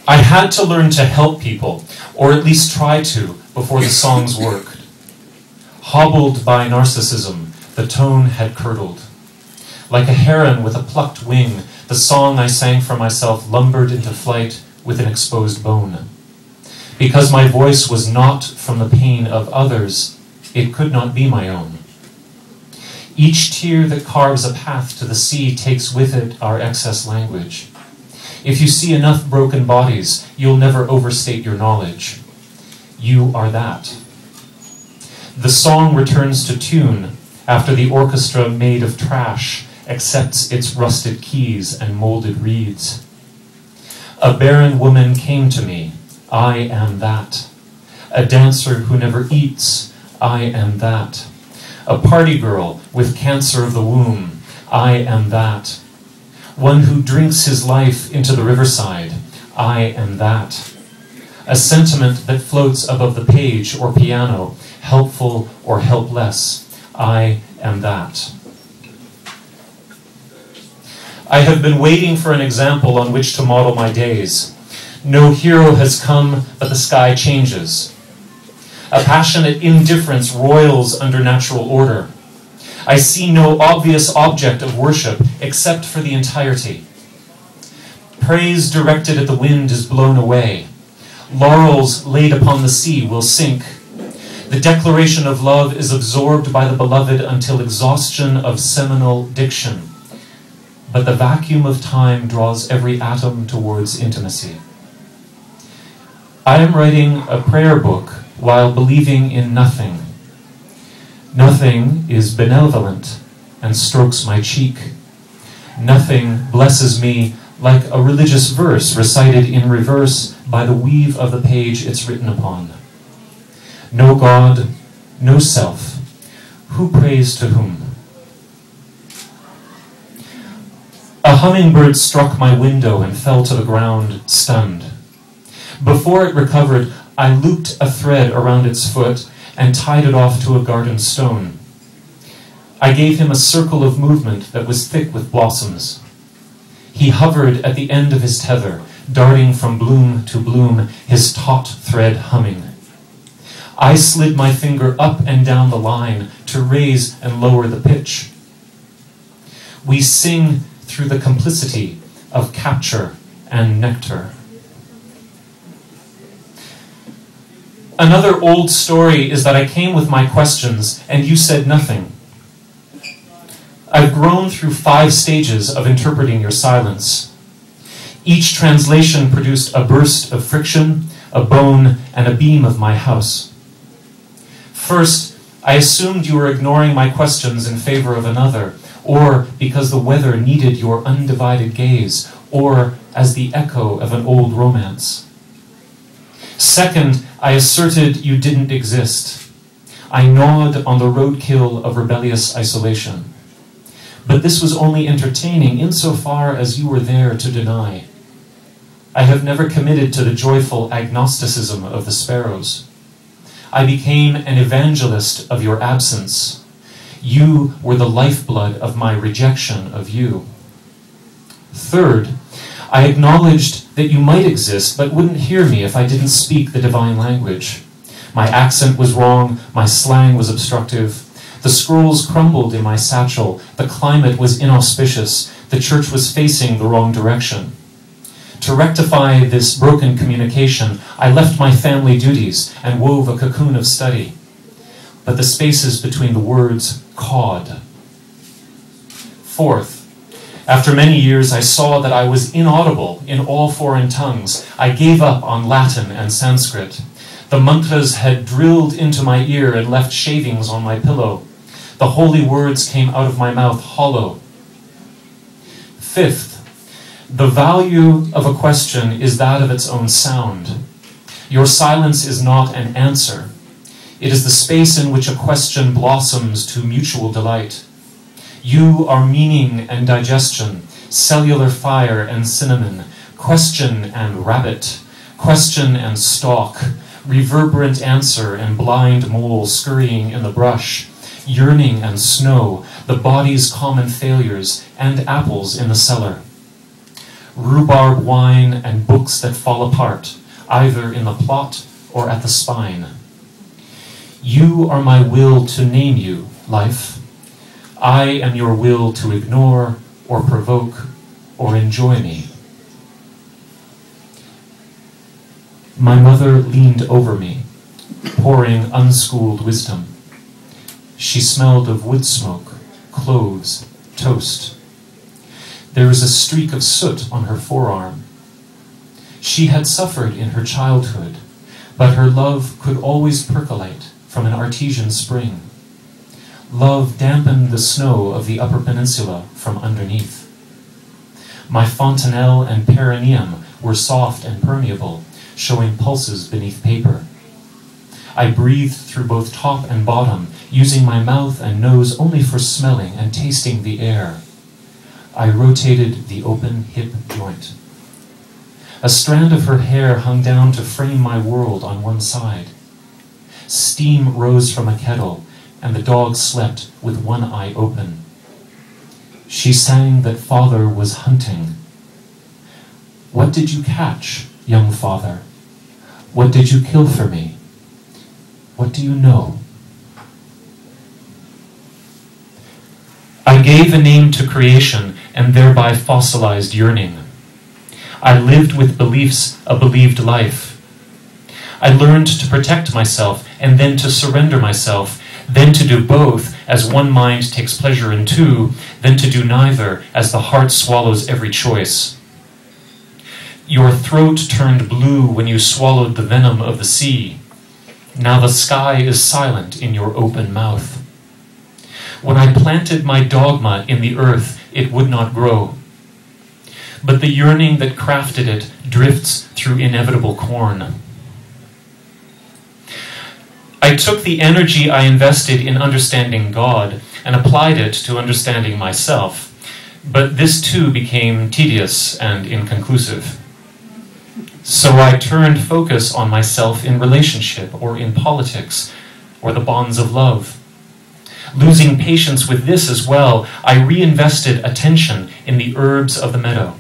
I had to learn to help people, or at least try to, before the songs worked. Hobbled by narcissism, the tone had curdled. Like a heron with a plucked wing, the song I sang for myself lumbered into flight with an exposed bone. Because my voice was not from the pain of others, it could not be my own. Each tear that carves a path to the sea takes with it our excess language. If you see enough broken bodies, you'll never overstate your knowledge. You are that. The song returns to tune after the orchestra made of trash accepts its rusted keys and molded reeds. A barren woman came to me. I am that. A dancer who never eats. I am that. A party girl with cancer of the womb. I am that. One who drinks his life into the riverside. I am that. A sentiment that floats above the page or piano, helpful or helpless. I am that. I have been waiting for an example on which to model my days. No hero has come, but the sky changes. A passionate indifference roils under natural order. I see no obvious object of worship except for the entirety. Praise directed at the wind is blown away. Laurels laid upon the sea will sink. The declaration of love is absorbed by the beloved until exhaustion of seminal diction. But the vacuum of time draws every atom towards intimacy. I am writing a prayer book while believing in nothing. Nothing is benevolent and strokes my cheek. Nothing blesses me like a religious verse recited in reverse by the weave of the page it's written upon. No God, no self. Who prays to whom? A hummingbird struck my window and fell to the ground, stunned. Before it recovered, I looped a thread around its foot and tied it off to a garden stone. I gave him a circle of movement that was thick with blossoms. He hovered at the end of his tether, darting from bloom to bloom, his taut thread humming. I slid my finger up and down the line to raise and lower the pitch. We sing through the complicity of capture and nectar. Another old story is that I came with my questions and you said nothing. I've grown through 5 stages of interpreting your silence. Each translation produced a burst of friction, a bone, and a beam of my house. First, I assumed you were ignoring my questions in favor of another, or because the weather needed your undivided gaze, or as the echo of an old romance. Second, I asserted you didn't exist. I gnawed on the roadkill of rebellious isolation. But this was only entertaining insofar as you were there to deny. I have never committed to the joyful agnosticism of the sparrows. I became an evangelist of your absence. You were the lifeblood of my rejection of you. Third, I acknowledged that you might exist, but wouldn't hear me if I didn't speak the divine language. My accent was wrong, my slang was obstructive. The scrolls crumbled in my satchel, the climate was inauspicious, the church was facing the wrong direction. To rectify this broken communication, I left my family duties and wove a cocoon of study. But the spaces between the words cawed. Fourth, after many years, I saw that I was inaudible in all foreign tongues. I gave up on Latin and Sanskrit. The mantras had drilled into my ear and left shavings on my pillow. The holy words came out of my mouth hollow. Fifth, the value of a question is that of its own sound. Your silence is not an answer. It is the space in which a question blossoms to mutual delight. You are meaning and digestion, cellular fire and cinnamon, question and rabbit, question and stalk, reverberant answer and blind mole scurrying in the brush, yearning and snow, the body's common failures, and apples in the cellar. rhubarb wine and books that fall apart, either in the plot or at the spine. You are my will to name you, life. I am your will to ignore or provoke or enjoy me. My mother leaned over me, pouring unschooled wisdom. She smelled of wood smoke, cloves, toast. There was a streak of soot on her forearm. She had suffered in her childhood, but her love could always percolate from an artesian spring. Love dampened the snow of the Upper Peninsula from underneath. My fontanelle and perineum were soft and permeable, showing pulses beneath paper. I breathed through both top and bottom, using my mouth and nose only for smelling and tasting the air. I rotated the open hip joint. A strand of her hair hung down to frame my world on one side. Steam rose from a kettle, and the dog slept with one eye open. She sang that father was hunting. What did you catch, young father? What did you kill for me? What do you know? I gave a name to creation and thereby fossilized yearning. I lived with beliefs a believed life. I learned to protect myself and then to surrender myself, then to do both as one mind takes pleasure in two, then to do neither as the heart swallows every choice. Your throat turned blue when you swallowed the venom of the sea. Now the sky is silent in your open mouth. When I planted my dogma in the earth, it would not grow. But the yearning that crafted it drifts through inevitable corn. I took the energy I invested in understanding God and applied it to understanding myself, but this too became tedious and inconclusive. So I turned focus on myself in relationship or in politics or the bonds of love. Losing patience with this as well, I reinvested attention in the herbs of the meadow.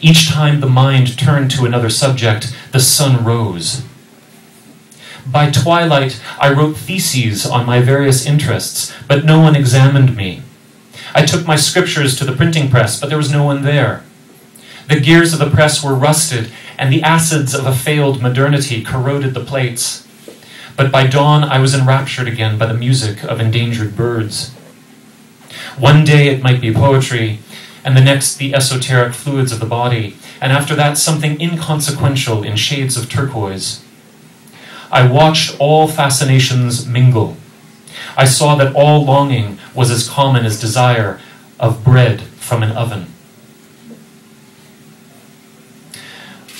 Each time the mind turned to another subject, the sun rose. By twilight, I wrote theses on my various interests, but no one examined me. I took my scriptures to the printing press, but there was no one there. The gears of the press were rusted, and the acids of a failed modernity corroded the plates. But by dawn, I was enraptured again by the music of endangered birds. One day it might be poetry, and the next the esoteric fluids of the body, and after that something inconsequential in shades of turquoise. I watched all fascinations mingle. I saw that all longing was as common as desire of bread from an oven.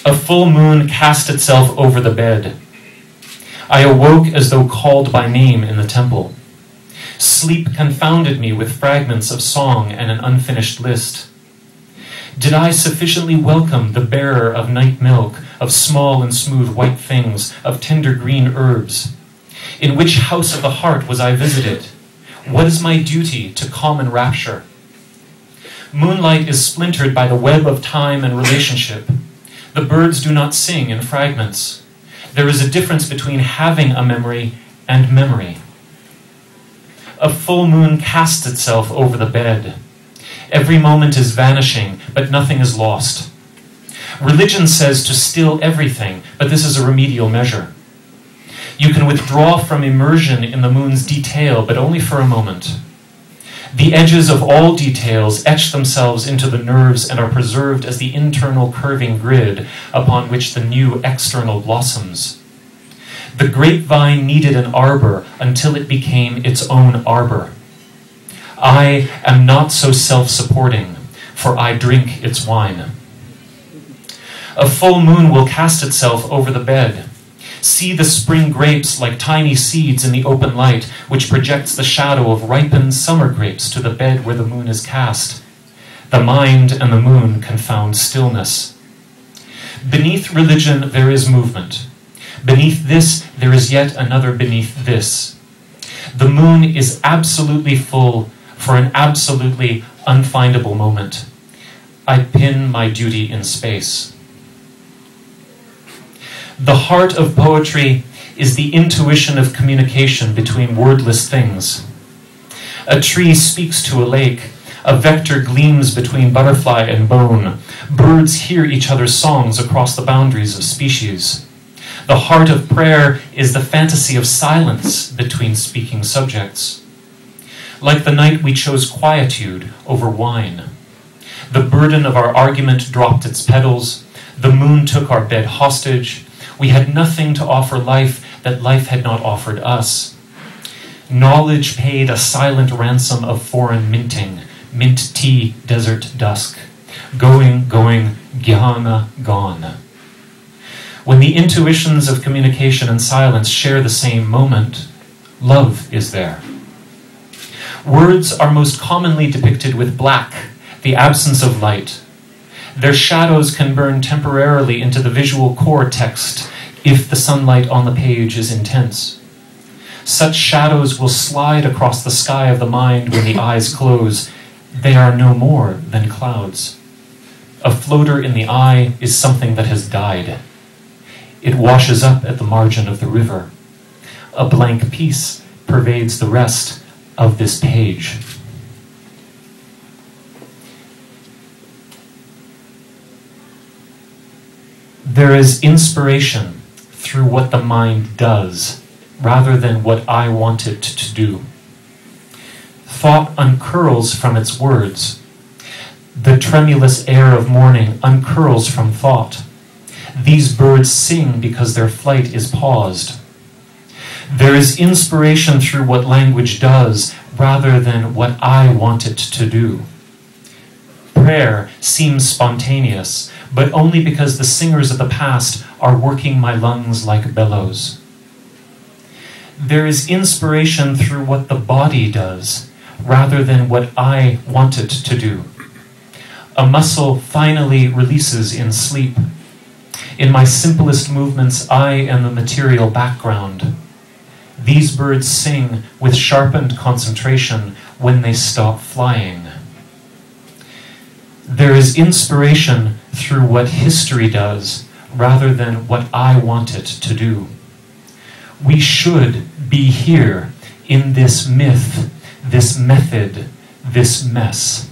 A full moon cast itself over the bed. I awoke as though called by name in the temple. Sleep confounded me with fragments of song and an unfinished list. Did I sufficiently welcome the bearer of night milk, of small and smooth white things, of tender green herbs? In which house of the heart was I visited? What is my duty to common rapture? Moonlight is splintered by the web of time and relationship. The birds do not sing in fragments. There is a difference between having a memory and memory. A full moon casts itself over the bed. Every moment is vanishing, but nothing is lost. Religion says to still everything, but this is a remedial measure. You can withdraw from immersion in the moon's detail, but only for a moment. The edges of all details etch themselves into the nerves and are preserved as the internal curving grid upon which the new external blossoms. The grapevine needed an arbor until it became its own arbor. I am not so self-supporting, for I drink its wine. A full moon will cast itself over the bed. See the spring grapes like tiny seeds in the open light, which projects the shadow of ripened summer grapes to the bed where the moon is cast. The mind and the moon confound stillness. Beneath religion there is movement. Beneath this there is yet another beneath this. The moon is absolutely full for an absolutely unfindable moment. I pin my duty in space. The heart of poetry is the intuition of communication between wordless things. A tree speaks to a lake. A vector gleams between butterfly and bone. Birds hear each other's songs across the boundaries of species. The heart of prayer is the fantasy of silence between speaking subjects. Like the night we chose quietude over wine. The burden of our argument dropped its petals. The moon took our bed hostage. We had nothing to offer life that life had not offered us. Knowledge paid a silent ransom of foreign minting. Mint tea, desert dusk. Going, jnana, gone. When the intuitions of communication and silence share the same moment, love is there. Words are most commonly depicted with black, the absence of light. Their shadows can burn temporarily into the visual core text if the sunlight on the page is intense. Such shadows will slide across the sky of the mind when the eyes close. They are no more than clouds. A floater in the eye is something that has died. It washes up at the margin of the river. A blank piece pervades the rest of this page. There is inspiration through what the mind does, rather than what I want it to do. Thought uncurls from its words. The tremulous air of morning uncurls from thought. These birds sing because their flight is paused. There is inspiration through what language does, rather than what I want it to do. Prayer seems spontaneous, but only because the singers of the past are working my lungs like bellows. There is inspiration through what the body does, rather than what I want it to do. A muscle finally releases in sleep. In my simplest movements, I am the material background. These birds sing with sharpened concentration when they stop flying. There is inspiration through what history does, rather than what I want it to do. We should be here in this myth, this method, this mess.